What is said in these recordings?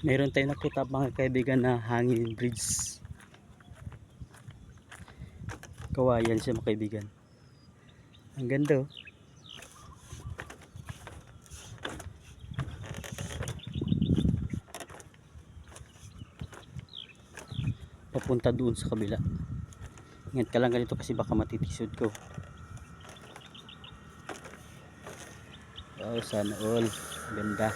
Meron tayong nakita mga kaibigan na hanging bridge. Kawayan siya mga kaibigan. Ang ganda oh. Papunta doon sa kabila. Ingat ka lang ganito kasi baka matitisod ko. Wow, sana all. Ganda.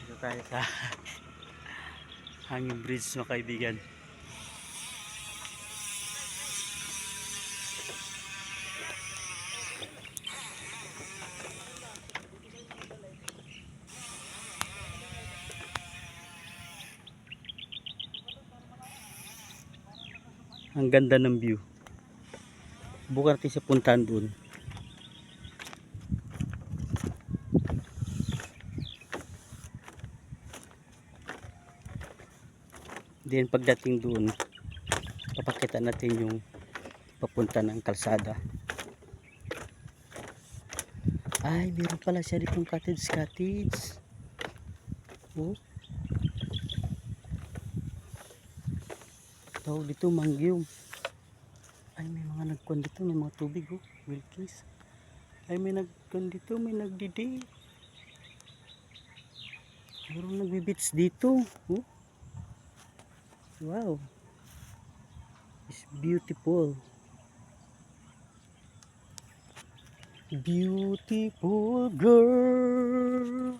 Dito tayo sa hanging bridge mga kaibigan. Ang ganda ng view. Bukan natin sa puntahan doon. Then pagdating doon, papakita natin yung papunta ng kalsada. Ay, meron pala siya ditong cottage. Oh. Tawag dito mangyum. Ay, may mga nagkuhan dito, may mga tubig oh, Wilkins. Ay, may nagkuhan dito, may nagdidi. Meron nagbibits dito. Oh. Wow. It's beautiful. Beautiful girl.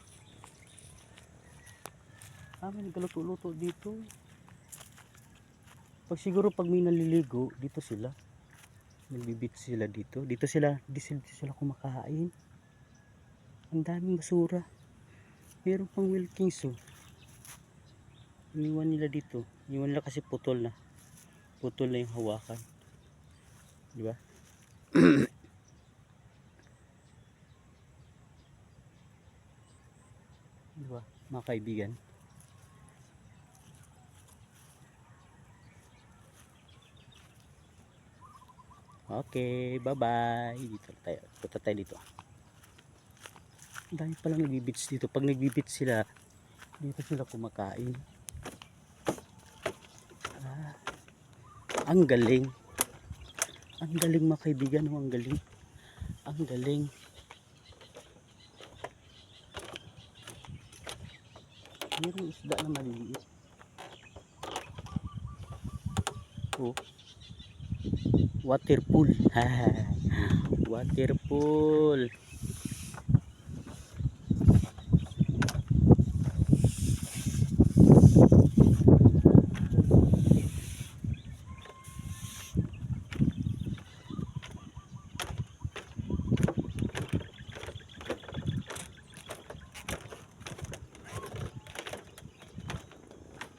Ah, may nagluto-luto dito. Pag siguro pag may naliligo, dito sila. Nagbibit sila dito. Dito sila kumakain. Ang daming basura. Meron pang Wilkins oh. Iniwan nila dito. Iniwan nila kasi putol na. Putol na yung hawakan. Di ba? Di ba, mga kaibigan? Okay, bye-bye. Dito tayo. Punta tayo dito. Ang dami palang nagbibits dito. Pag nagbibits sila, dito sila kumakain. Ah, ang galing. Ang galing mga kaibigan. Ang galing. Ang galing. Mayroong isda na maliliit. Oh. Waterpool. Waterpool.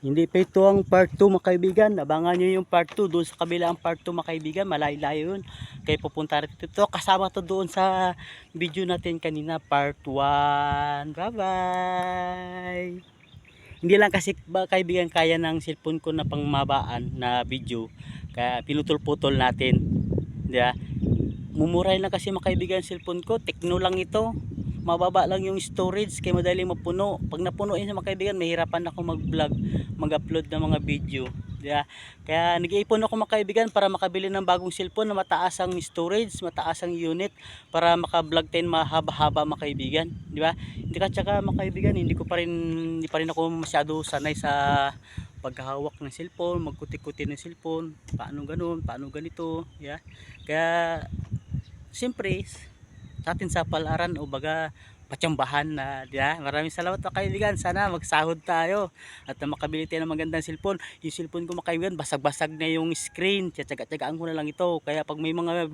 Hindi pa ito ang part 2 mga kaibigan. Abangan nyo yung part 2 doon sa kabila ang part 2 mga kaibigan. Malayo-layo yun. Kaya pupunta rin ito. Kasama to doon sa video natin kanina part 1. Bye bye. Hindi lang kasi kaibigan kaya ng cellphone ko na pangmabaan na video. Kaya pinutol-putol natin. Diba? Mumuray lang kasi mga kaibigan cellphone ko. Tekno lang ito. Mababa lang yung storage kaya madaling mapuno. Pag napuno yun mga kaibigan, mahirapan ako mag-vlog, mag-upload ng mga video. Yeah. Kaya nag-iipon ako mga kaibigan para makabili ng bagong cellphone na mataas ang storage, mataas ang unit para maka-vlog tayo mahaba-haba mga kaibigan, di ba? Hindi ka tsaka mga kaibigan, hindi pa rin ako masyado sanay sa paghahawak ng cellphone, magkuti-kuti ng cellphone, paano ganun, paano ganito, yeah. Kaya siyempre sa atin sa palaran o baga patsambahan na, diba? Maraming salamat mga kaibigan. Sana magsahod tayo at makabili tayo ng magandang cellphone. Yung cellphone ko mga kaibigan, basag-basag na yung screen. Tiyatsaga-tsagaan ko na lang ito. Kaya pag may mga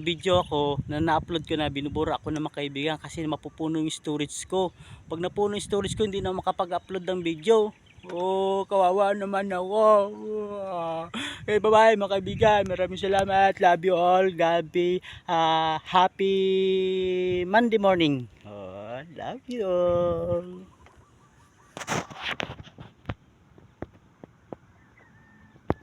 video ako na na-upload ko na, binubura ako ng mga kaibigan kasi mapupuno yung storage ko. Pag napuno yung storage ko, hindi na makapag-upload ng video. Oh, kawawa naman ako. Okay, bye-bye mga kaibigan. Maraming salamat. Love you all. Gabi. Happy Monday morning. Oh, love you all.